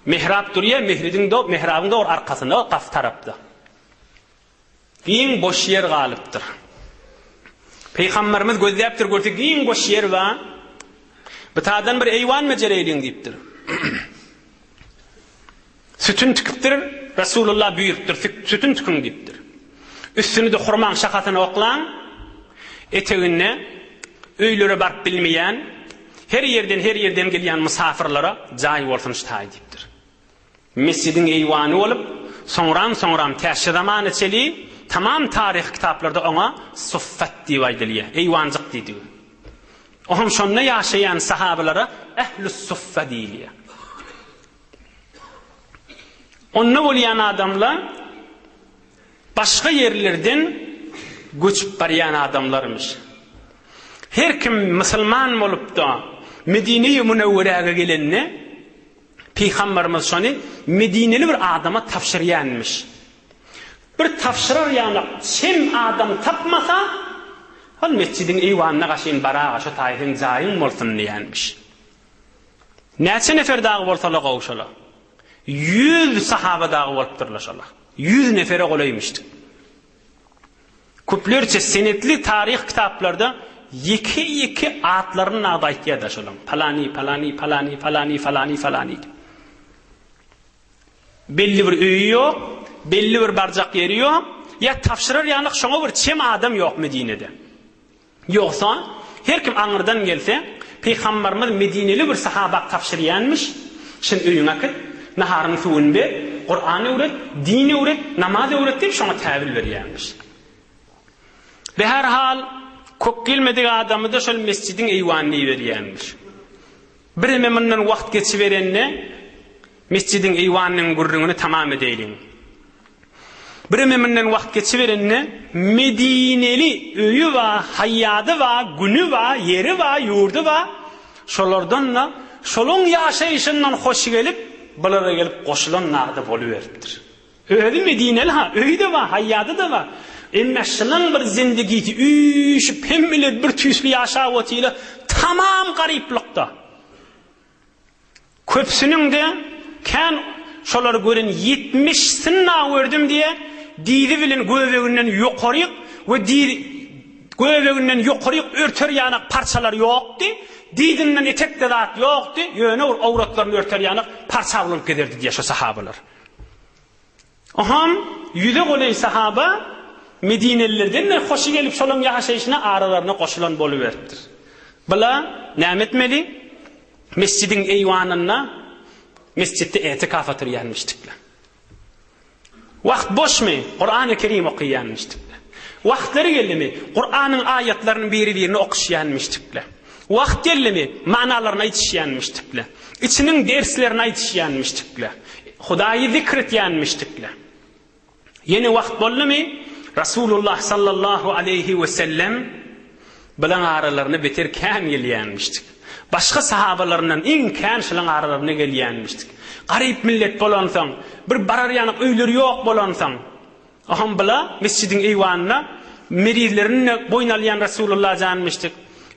mihrab durýar, mihrabın da arkasında gaf tarapda giň boş yer galypdyr. Peygamberimiz gözläpdir, gördik giň boş yer we bitadan bir eýwan mejereliň diýipdir. Sütün tüküpdir, Resulullah buyurupdir, sütün tükün diýipdir. Üstüni de hurman şakatyny oklaň, etegine öýlere barp bilmeýän, her yerden gelýän musafirlara jaý bolsun ştaý diýipdir. Mescidin eýwany bolup, soňram täşe zamany içeli tamam tarih kitaplarda ona suffat diýip aýdylýar. Eýwanjyk diýdi. Ohum şonda ýaşaýan sahabalara ehlus suffa diýilýär. Onna bolýan adamlar başga yerlerden göçüp barýan adamlarmış. Her kim musulman bolup da Medine-i Munawwaraga gelenne Peygamberimiz şonu Medineli bir adama tapşyrýanmış. Bir tapşyrar ýany kim adam tapmasa, hal mescidin eýwanyna gaşyn baraga şu taýyň jaýyň bolsun diýänmiş. Näçe nefer dagy bolsalar gowşalar. 100 sahaba dagy bolupdyrlar. 100 nefere golaýmışdy. Köplerçe senetli tarih kitaplarda iki atlaryny aýtýar şolam. Falani. Belli bir öýü ýok, belli bir barjak ýeri ýok. ya tapşırır yanıq şoňa bir çem adam ýok Medine'de. Ýoksa her kim aňyrdan gelse, Peýgamberimiz Medineli bir sahaba tapşyrýanmyş. Şin öýüňe git, naharyň suwuny ber, Qur'an öwret, din öwret, namaz öwret diýip şoňa täbir berýänmiş. Ve her hal kok gelmedik adamı da şol mescidin eýwanyny berýänmiş. Bir memnun wagt geçiberenne mescidin eýwanynyň gurrüňini tamam edeýin. Bir memnun wagt geçiberenne Medineli öýü we haýyady we güni we yeri we ýurdy we şolardan şolun ýaşaýyşyndan hoş gelip bulara gelip goşulan nagdy boluberipdir. Öýdi Medineli ha, öýde we haýyady da we emmeşinin bir zindagisi üýüşip hemmeler bir tüýsli ýaşap otyla tamam garyplykda. Köpsüniň de kan şolar gören 70 sınna gördüm diye diýdi bilen göbeginden ýokaryk we göbeginden ýokaryk örter ýanyk parçalar ýokdy. Diýdinden etekde zat ýokdy. Ýöne awratlaryny örter ýanyk parça bolup giderdi diýe şu sahabalar. Aham ýüze golan sahaba Medinelilerden hoşy gelip şolun ýaşaýyşyna aralaryna goşulan boluberipdir. Bula näme etmeli? Mescidin eýwanyna mescidde etikaf etýänmişdikler. Wagt boşmy? Qur'an-ı Kerim okuyýanmışdyklar. Wagtlary geldimi? Qur'anyň ayatlarynyň biri-birini okuşýanmışdyklar. Wagt geldimi? Manalaryny aýtýanmışdyklar. İçiniň derslerini aýtýanmışdyklar. Hudaýy zikr etýänmişdikler. Yeni wagt boldymy? Rasulullah sallallahu aleyhi ve sellem bilen aralarını bitirken gelýänmişdik. Başka sahabalarından iňken şolan aralarına gelýänmişdik. Garyp millet bolansaň, bir barar ýanyk öýleri ýok bolansaň, aham bila mescidin eýwanyna merizlerini boýnalýan Rasulullah janmışdyk.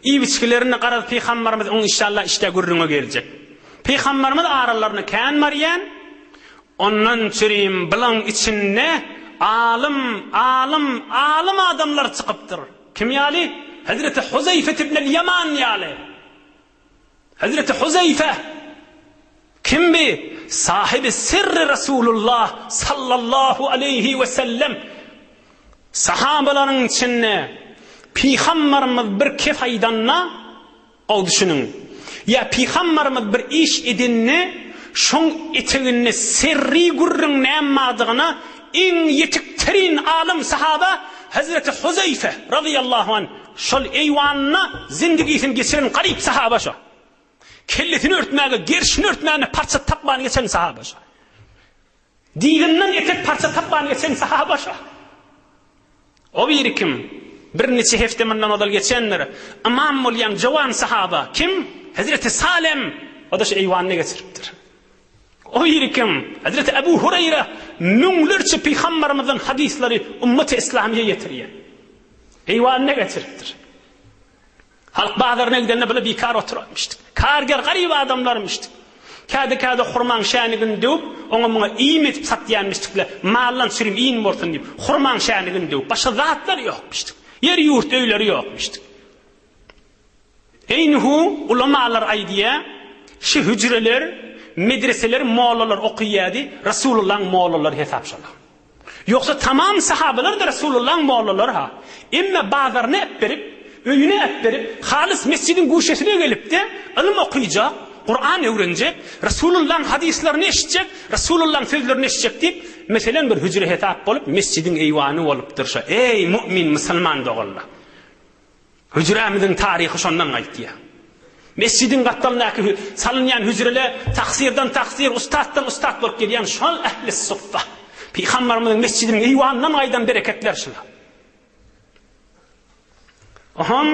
İbiçkilerini garap Peýgamberimiz oň inşallah işte gurrüňe geljek. Peýgamberimiz aralarını kän marýan, ondan çyryym bilen içinde alim adamlar çıkıptır. Kim ýaly? Hazreti Huzayfe ibn el-Yaman ýaly. Hazreti Huzayfe kim bi? Sahibi sirri Rasulullah sallallahu aleyhi ve sellem. Sahabalaryň içinde Peýgamberimiz bir kefaýdanna ol düşünün. Ya Peýgamberimiz bir iş edinni şoň etegini sirri gurrun nämadygyna en yetiktirin alim sahaba Hazreti Huzayfe radıyallahu anh şol eýwanyna zindigisini geçiren garyp sahaba şo. Kelletini örtmäge, gerşini örtmäge parça tapmany geçen sahaba şo. Diýinden etek parça tapmany geçen sahaba şo. O bir kim? Bir neçe hefte mendan odal geçenler imam bolýan jawan sahaba kim? Hazreti Salim o da şu eýwanyny geçiripdir. O bir kim? Hazreti Ebu Hureyre müňlerçe Peýgamberimizin hadisleri ümmeti İslamiye getirýär. Eýwanyny geçiripdir. Halk bazarına gidenle böyle bekar oturmuştuk. Karger garip adamlarmıştık. Kade hurman şänigin döp, oňa muňa iýim etip satýanmışdyklar. Mallan sürüm iýin bolsun diýip, hurman şänigin döp, başga zatlar ýokmuşdyk. Yer ýurt öýleri ýokmuşdyk. Eýnihu ulamalar aýdýa, şu hücreler, medreseler, mollalar okuýady, Rasulullah mollalar hesapşalar. Yoksa tamam sahabeler de Rasulullah mollalar ha. Emme bazarına berip, öýüne berip, halis mescidin guşesine gelip de ilim okuyacak, Kur'an öwrenjek, Rasulullah hadislerini eşitjek, Rasulullah sözlerini eşitjek diýip, meselen bir hücre hetap bolup mescidin eýwany bolupdyr şo. Ey mümin musulman dogallar. Hücremizin tarihi şondan aýtdy. Mescidin gattalnaky salınýan hücreler taksirden taksir, ustaddan ustad bolup gelýän şol ähli suffa. Peýgamberimiziň mescidiniň eýwanydan aýdan bereketler şular. Aham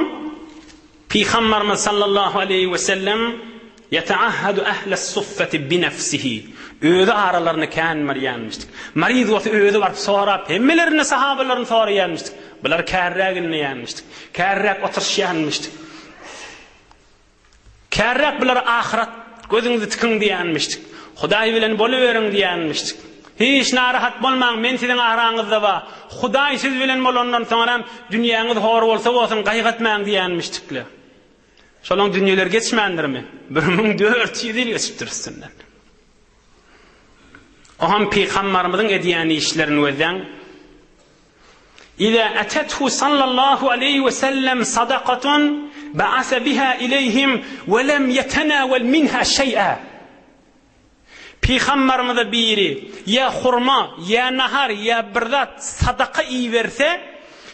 Peýgamberimiz sallallahu aleyhi ve sellem yetaahhadu ahles suffati bi nefsihi. Öýde aralaryny kän marýanmışdyk. Mariz bolsa öýde barıp sorap, hemmelerini sahabalaryny soraýanmışdyk. Bular kärrägini ýanmışdyk. Kärräk oturşýanmışdyk. Kärräk bular ahiret gözüňizi tikin diýänmişdik. Hudaý bilen boluberiň diýänmişdik. Hiç narahat bolmaň, men siziň araňyzda ba. Hudaý siz bilen bolandan soňra dünýäňiz hor bolsa bolsun gaýgatmaň diýänmişdikler. Şolaň dünýeler geçmändirmi? 1400 ýyl geçipdir üstünden. Oham Peýgamberimiziň edýän işlerini öýden إذا أتته صلى الله عليه وسلم صدقة بعث بها إليهم ولم يتناول منها شيئا. Peygamberimiz biri ya hurma ya nahar ya birdat sadaka iyi verse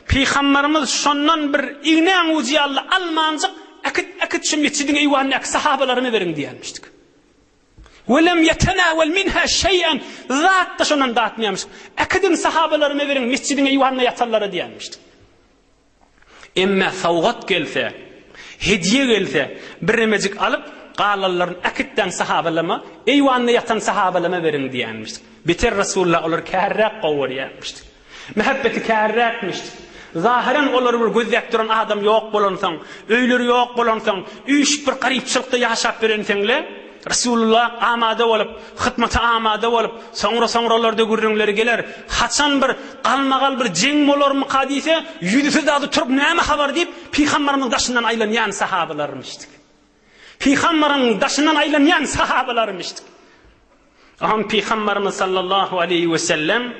Peygamberimiz şondan bir iğnen ucu Allah almancık akit şu mescidin eyvanına sahabalarına verin diyenmiştik. وَلَمْ يَتَنَاوَلْ مِنْهَا شَيْئًا Zat da şondan dağıtmayamış. Akidin sahabalarına verin mescidin eyvanına yatarlara diyenmiştik. Emme savgat gelse, hediye gelse bir remecik alıp qalalların akitten sahabalama eyvanına yatan sahabalama verin diyenmiştik. Biter Resulullah olur kârrak qavur diyenmiştik. Mehabbeti kârrakmıştık. Zahiren olur bir gözlek duran adam yok bolansan, öylür yok bolansan, üç bir garipçilikte yaşap verensenle Resulullah amade olup, hıtmata amade olup, sonra görünleri gelir. Haçan bir qalmagal bir jeng bolar mı kadise, yüdüsü dadı turup näme haber deyip, Peygamberimiz daşından aylanyan sahabalarmıştık. Peygamberimiz daşından aylanyan sahabalarmıştık. Aham Peygamberimiz sallallahu aleyhi ve sellem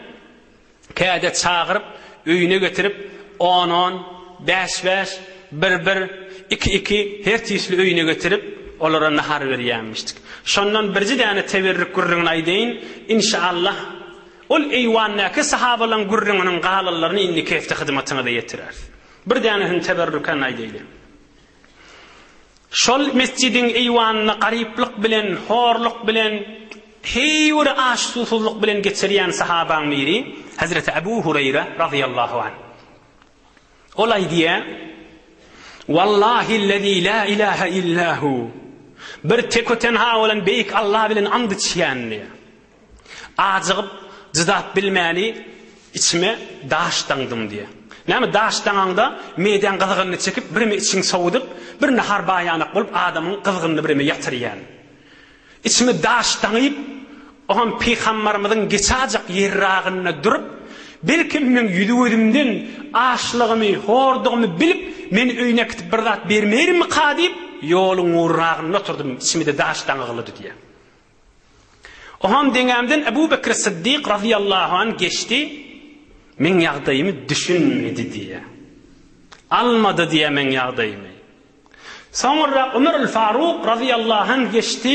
kâde çağırıp, öyüne götürüp, 10-10, 5-5, 1-1, 2-2 her tisli öyüne götürüp olara nahar verýänmişdik. Şondan birji däne teberrük gurrun aýdyň, inşallah ol eywannaky sahabalan gurrunun galalaryny indi kefte hyzmatyna da ýetirer. Bir däne hin teberrükan aýdylar. Şol mescidin eywanına gariplik bilen, horluk bilen, heýwer aşsusuzluk bilen geçirýän sahabaň biri Hazreti Ebu Hureyre radıyallahu anh. Olay diye Vallahi'llezî la ilahe illahu bir tek o tenha olan beyik Allah bilen and içýänli. Ajygyp jydat bilmäli içime daşdandım diye. Näme daşdananda meýdan gyzygyny çekip birime içiň sowudyp bir nahar baýanyk bolup adamyň gyzygyny birime ýatyrýan. İçime daşdanyp ohan Peygamberimiziň geçajak ýerragyna durup belki men ýüdüwedimden aşlygymy, hordugymy bilip men öýüne gitip bir zat bermermi kadip ýoluň urragyna oturdum içimde daşdan ýylydy diye. Ohan deňämden Ebu Bekir Siddiq radıyallahu anh geçti. Men ýagdaýymy düşünmedi diye. Almadı diye men ýagdaýymy. Sonra Ömer Faruk radıyallahu anh geçti.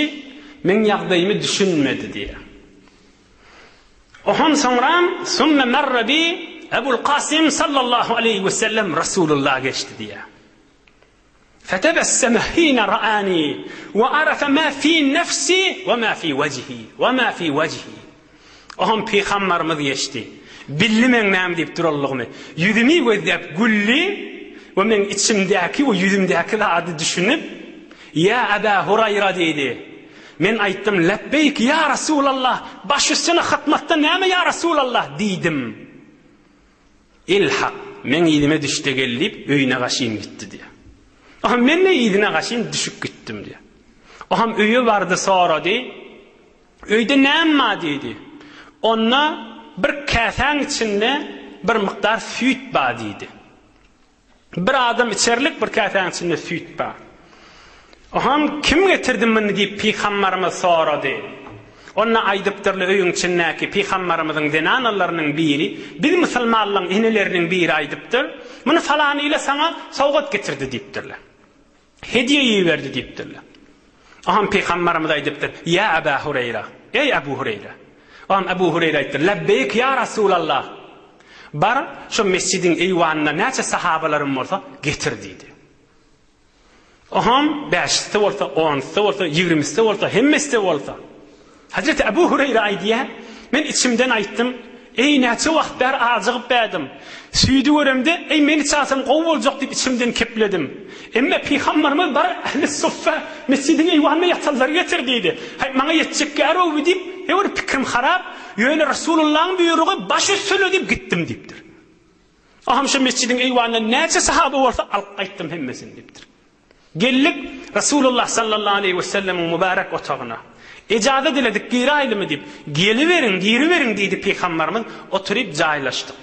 Men ýagdaýymy düşünmedi diye. Ohan sonra sümme merre bi Ebul Qasim sallallahu aleyhi ve sellem Resulullah geçti diye. Fetebesseme hine ra'ani ve arafe ma fi nefsi ve ma fi vecihi ve ma fi vecihi. Ohan Peygamberimiz geçti. Billi men näme diýip durallygymy. Yüzümi gözläp gülli ve men içimdäki we yüzümdäki zady düşünüp ya Aba Hurayra diýdi. Men aýtdym lebbeyk ya Resulallah. Baş üstüne hatmatda näme ya Resulallah diýdim. İlhaq men ýedime düşde gelip öýüne gaşyň gitdi diye. Aham men ne ýedine gaşyň düşüp gitdim diye. Aham öýe bardy sonra di. Öýde näme diýdi. Onna bir käsäň içinde bir miktar süýt bar diýdi. Bir adam içerlik bir käsäň içinde süýt bar. Aham kim getirdi meni diýip Peygamberimiz sorady. Onna aýdypdyrly öýüň içindäki Peygamberimiziň denanalarynyň biri, bir musulmanlaryň eneleriniň biri aýdypdyr. Muny falan ile sana sowgat getirdi diýipdirler. Hediýe berdi diýipdirler. Aham Peygamberimiz aýdypdyr: "Ya Aba Hureyra, ey Abu Hureyra." Aham Abu Hureyra aýtdy: "Lebbeyk ya Resulallah." Bar şu mescidin eywanına näçe sahabalarym bolsa getir diýdi. Aham 5'te bolsa, 10'te bolsa, 20'te bolsa, hemmeste bolsa. Hazreti Ebu Hureyre aýdýa, men içimden aýtdym, ey näçe wagtlar azygyp bädim. Süýdi göremde, ey meni çağırsam gowy boljak diýip içimden kepledim. Emme Peygamberimiz bar ahli suffa mescidin eýwanyna ýatanlar getir diýdi. Hay maňa ýetjek gärew diýip, hewr pikrim harap, ýöne Resulullah'ın buyrugy baş üstüne diýip gitdim diýipdir. Aham şu mescidin eýwanyna näçe sahaba bolsa alyp gaýtdym hemmesini diýipdir. Gelip Resulullah sallallahu aleyhi ve sellem'in mübarek otağına icazet diledik geri aylımı deyip geri verin deydi Peygamberimiz oturup caylaştık.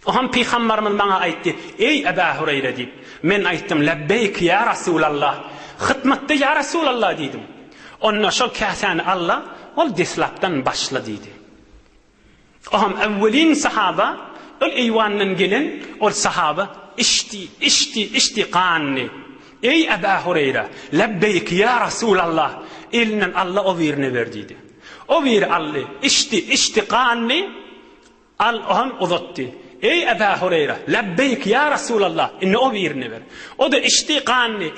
Ohan Peygamberimiz bana aytti ey Ebu Hureyre deyip men aytdım lebbeyk ya Resulallah hıtmatta ya Resulallah deydim. Onna şol käsani Allah ol deslaptan başla deydi. Ohan evvelin sahaba ol eyvandan gelen ol sahaba işti qanni. Ey Ebu Hureyre, lebbeyk ya Resulallah. Elinden Allah o birini verdiydi. O bir allı işti qanni al oham uzattı. Ey Ebu Hureyre, lebbeyk ya Resulallah. İnne o birini ver. O da işti qanni.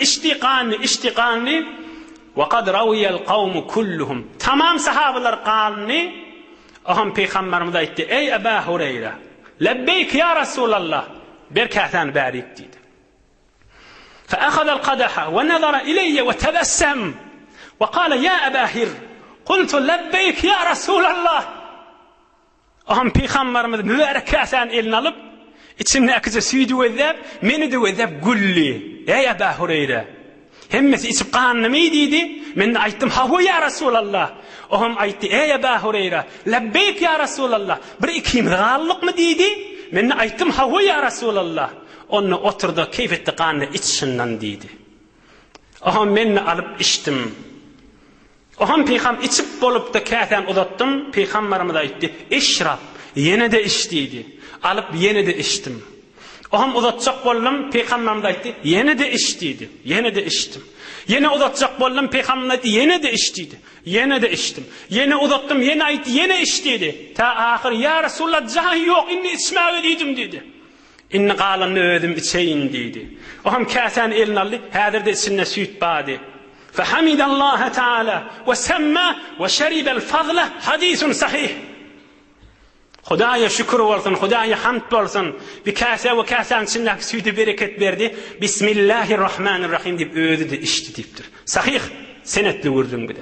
Ve kad raviyel kavmu kulluhum. Tamam sahabeler qanni. Oham Peygamberimiz aytti. Ey Ebu Hureyre, lebbeyk ya Resulallah. Bir katan barik dedi. فأخذ القدح ونظر إلي وتبسم وقال يا أبا هر قلت لبيك يا رسول الله. Aham Peygamberimiz mübarek kasan elini alıp içimne akıza süydü vezab, meni de vezab gulli. Ey Ebu Hureyre, hemmesi içip qanını meydiydi, men ayttim havu ya Resulallah. Aham aytti ey Ebu Hureyre, lebbeyk ya Resulallah. Bir ikimiz gallık mı deydi? Men ayttim havu ya Resulallah. Onu oturdu keyfetti qanını içinden deydi. Aham men alıp içtim. Oham Peygamber içip bolup da kasan uzattım. Peygamberimiz aytti işrab, yine de içtiydi. Alıp yine de içtim. Oham uzatacak boldum. Peygamberimiz aytti yine de içtiydi. Yine de içtim. Yine uzatacak boldum. Peygamberimiz aytti yine de içtiydi. Yine de içtim. Yine uzattım. Yine aytti yine içtiydi. Ta ahir ya Resulullah can yok inni içmeye dedim dedi. İnni qalanı ödüm içeyin dedi. Oham kasan elini aldı. Hadir de içine süt badi. فحمد الله تعالى وسمى وشرب الفضل حديث صحيح. خدايا شكر olsun, خدايا hamd olsun. Bir kase ve kasan içinde sütü bereket verdi. Bismillahirrahmanirrahim deyip ödü içti deyiptir. Sahih senetli vurdum bir de.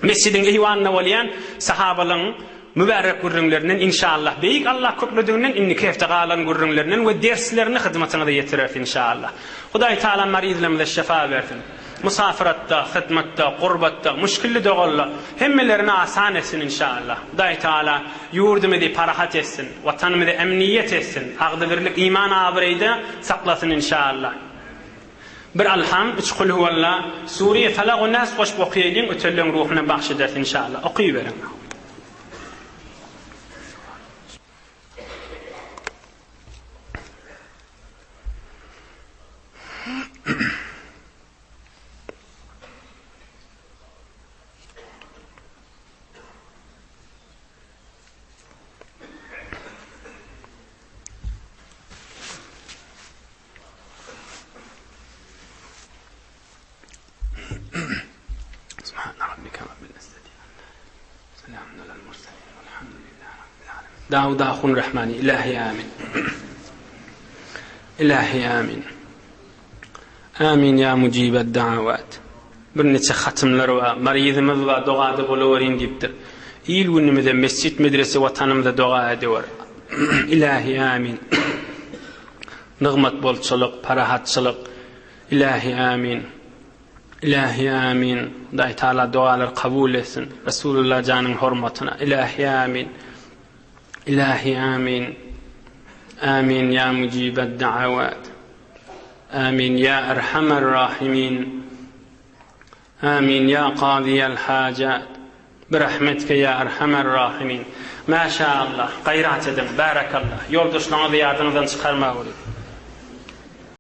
Mescidin eyvanına olayan sahabaların mübarek gurrunlarının inşallah beyik Allah köklüdüğünden inni kefte qalan gurrunlarının ve derslerini hizmetine de yetirir inşallah. Huday Teala marizlerimize şefa versin. Musafiratta, hizmette, qurbatta, müşkilli doğalla hemmelerine asan etsin inşallah. Huday Teala yurdumuzu parahat etsin, vatanımızı emniyet etsin, ağdı birlik iman abreyde saklasın inşallah. Bir alham, üç kul huvallah, Suriye Felaq-u Nas qoşup okuyayım, ötürlüğün ruhuna bahşedersin inşallah. Okuyuverin. Davud ahun rahmani ilahi amin. İlahi amin. Amin ya mucibed da'avat. Bir neçe hatımlar var. Marizimiz var. Doğada buluverin deyiptir. İl günümüzde mescit medrese vatanımızda dua ediyor. İlahi amin. Nığmat bolçuluk, parahatçılık. İlahi amin. İlahi amin. Day Teala dualar kabul etsin. Resulullah canın hurmatına. İlahi amin. İlahi amin. Amin ya mucibed da'avat. Amin ya erhamer rahimin. Amin ya qadiyel hacat. Birahmetke ya erhamer rahimin. Maşallah gayret edin. Barakallah. Yoldaşlarınızı yardımdan çıkarma olur.